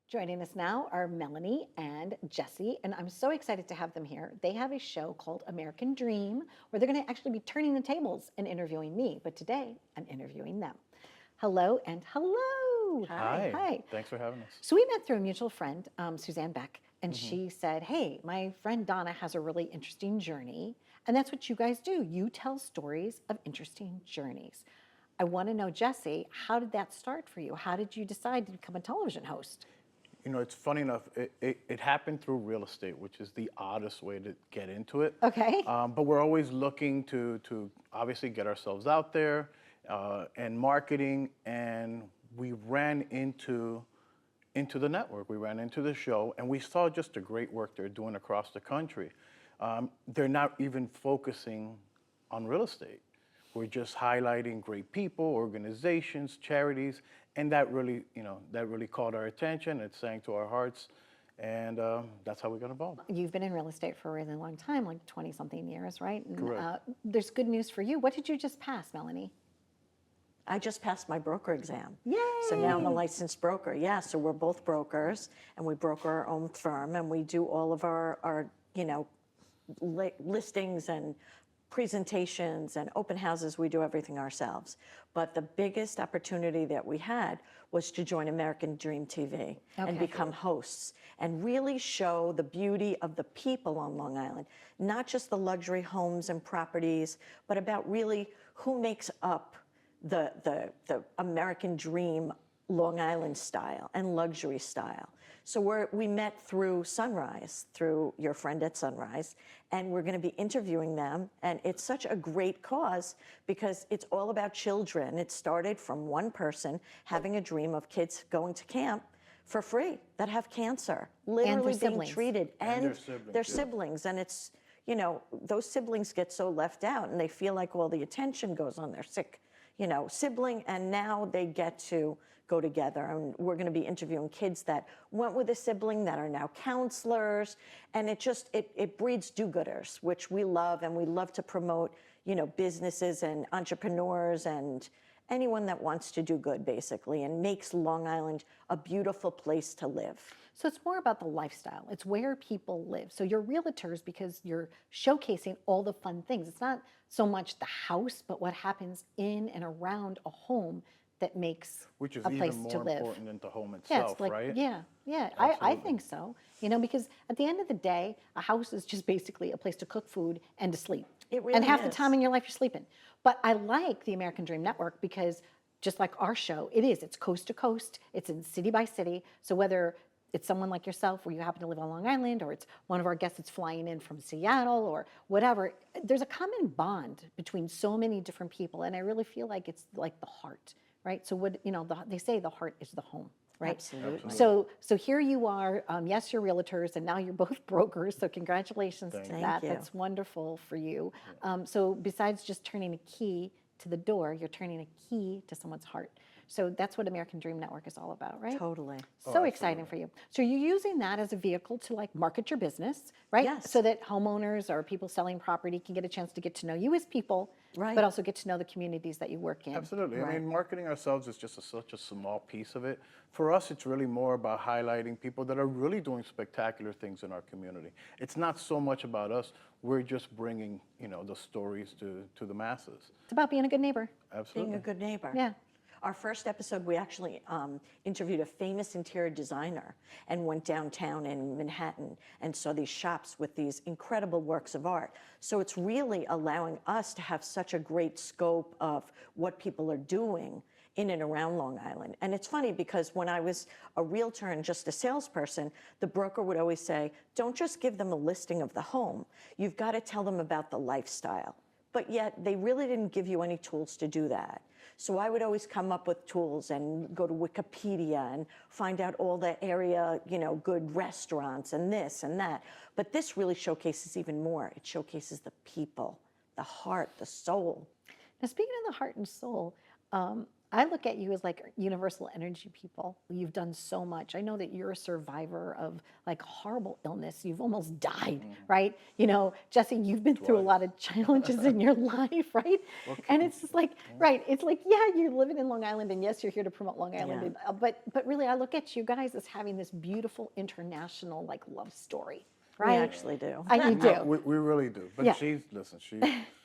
Joining us now are Melanie and Jesse, and I'm so excited to have them here. They have a show called American Dream, where they're going to actually be turning the tables and interviewing me, but today I'm interviewing them. Hello and hello. Hi. Hi. Thanks for having us. So we met through a mutual friend, Suzanne Beck, and she said, hey, my friend Donna has a really interesting journey, and that's what you guys do. You tell stories of interesting journeys. I want to know, Jesse, how did that start for you? How did you decide to become a television host? You know, it's funny enough, it happened through real estate, which is the oddest way to get into it. Okay. But we're always looking to obviously get ourselves out there and marketing, and we ran into the network. We ran into the show, and we saw just the great work they're doing across the country. They're not even focusing on real estate. We're just highlighting great people, organizations, charities, and that really, that really caught our attention. It sang to our hearts, and that's how we got involved. You've been in real estate for a really long time, like 20-something years, right? And, Correct. There's good news for you. What did you just pass, Melanie? I just passed my broker exam. Yay! So now I'm a licensed broker. Yeah, so we're both brokers, and we broker our own firm, and we do all of our listings and presentations and open houses. We do everything ourselves. But the biggest opportunity that we had was to join American Dream TV and become hosts and really show the beauty of the people on Long Island, not just the luxury homes and properties, but about really who makes up the American Dream Long Island style and luxury style. So we met through Sunrise, through your friend at Sunrise, and we're going to be interviewing them. And it's such a great cause because it's all about children. It started from one person having a dream of kids going to camp for free that have cancer, literally being siblings. treated, And their siblings. And it's, those siblings get so left out, and they feel like all the attention goes on their sick sibling, and now they get to go together. And we're going to be interviewing kids that went with a sibling that are now counselors, and it breeds do-gooders, which we love, and we love to promote, businesses and entrepreneurs and anyone that wants to do good, basically, and makes Long Island a beautiful place to live. So it's more about the lifestyle. It's where people live. So you're realtors because you're showcasing all the fun things. It's not so much the house, but what happens in and around a home that makes Which is a place even to more live. important than the home Yeah, itself, it's like, right? Yeah. I Absolutely. think so. Because at the end of the day, a house is just basically a place to cook food and to sleep. It really and half the is. time in your life you're sleeping. But I like the American Dream Network because just like our show, it's coast to coast, it's in city by city. So whether it's someone like yourself where you happen to live on Long Island, or it's one of our guests that's flying in from Seattle or whatever, there's a common bond between so many different people. And I really feel like it's like the heart, right? So they say the heart is the home, right? Absolutely. So here you are, yes, you're realtors, and now you're both brokers, so congratulations to Thank that. you. That's wonderful for you. So besides just turning a key to the door, you're turning a key to someone's heart. So that's what American Dream Network is all about, right? Totally. So exciting for you. So you're using that as a vehicle to market your business, right? Yes. So that homeowners or people selling property can get a chance to get to know you as people, Right. but also get to know the communities that you work in. Absolutely. Right. I mean, marketing ourselves is just such a small piece of it. For us, it's really more about highlighting people that are really doing spectacular things in our community. It's not so much about us. We're just bringing, the stories to the masses. It's about being a good neighbor. Absolutely. Being a good neighbor. Yeah. Our first episode, we actually interviewed a famous interior designer and went downtown in Manhattan and saw these shops with these incredible works of art. So it's really allowing us to have such a great scope of what people are doing in and around Long Island. And it's funny because when I was a realtor and just a salesperson, the broker would always say, don't just give them a listing of the home. You've got to tell them about the lifestyle. But yet they really didn't give you any tools to do that. So I would always come up with tools and go to Wikipedia and find out all the area, good restaurants and this and that. But this really showcases even more. It showcases the people, the heart, the soul. Now, speaking of the heart and soul, I look at you as like universal energy people. You've done so much. I know that you're a survivor of like horrible illness. You've almost died, right? You know, Jesse, you've been through a lot of challenges in your life, right? And it's just like, right, it's like, yeah, you're living in Long Island, and yes, you're here to promote Long Island, Yeah. and, but really, I look at you guys as having this beautiful international like love story, We right? actually do. You do. No, we really do. But Yeah. she's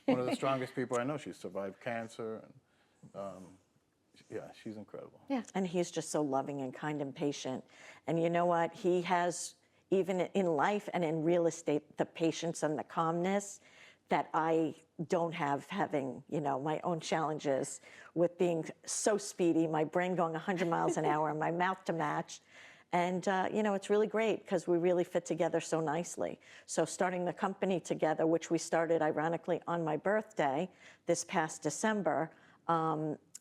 one of the strongest people I know. She's survived cancer. And, yeah, she's incredible. Yeah. And he's just so loving and kind and patient. And you know what? He has, even in life and in real estate, the patience and the calmness that I don't have, having, you know, my own challenges with being so speedy, my brain going 100 miles an hour and my mouth to match. And, you know, it's really great because we really fit together so nicely. So starting the company together, which we started ironically on my birthday this past December,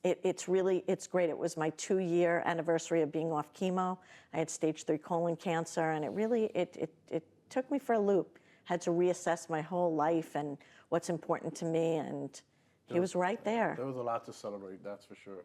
it's great. It was my 2-year anniversary of being off chemo. I had stage 3 colon cancer, and it took me for a loop. Had to reassess my whole life and what's important to me, and he was right there. There was a lot to celebrate, that's for sure.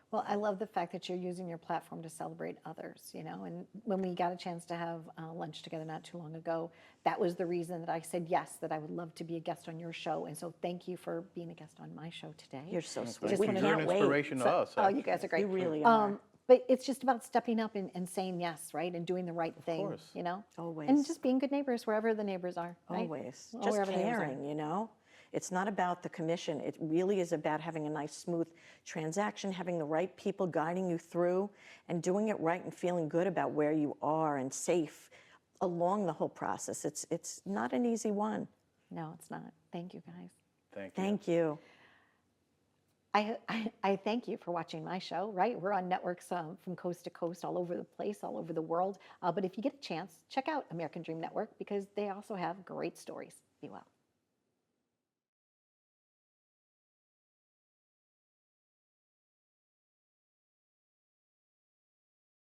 Well, I love the fact that you're using your platform to celebrate others, you know, and when we got a chance to have lunch together not too long ago, that was the reason that I said yes, that I would love to be a guest on your show. And so thank you for being a guest on my show today. You're so sweet. Thank We you. You're can't an wait. inspiration to us. Oh, you guys are great. You really are. But it's just about stepping up and saying yes, right? And doing the right thing, course. you know? Always. And just being good neighbors wherever the neighbors are, right? Always. Or Just wherever the neighbors are. caring, you know? It's not about the commission. It really is about having a nice, smooth transaction, having the right people guiding you through, and doing it right and feeling good about where you are and safe along the whole process. It's not an easy one. No, it's not. Thank you, guys. Thank you. Thank you. I thank you for watching my show, right? We're on networks from coast to coast, all over the place, all over the world. But if you get a chance, check out American Dream Network because they also have great stories. Be well.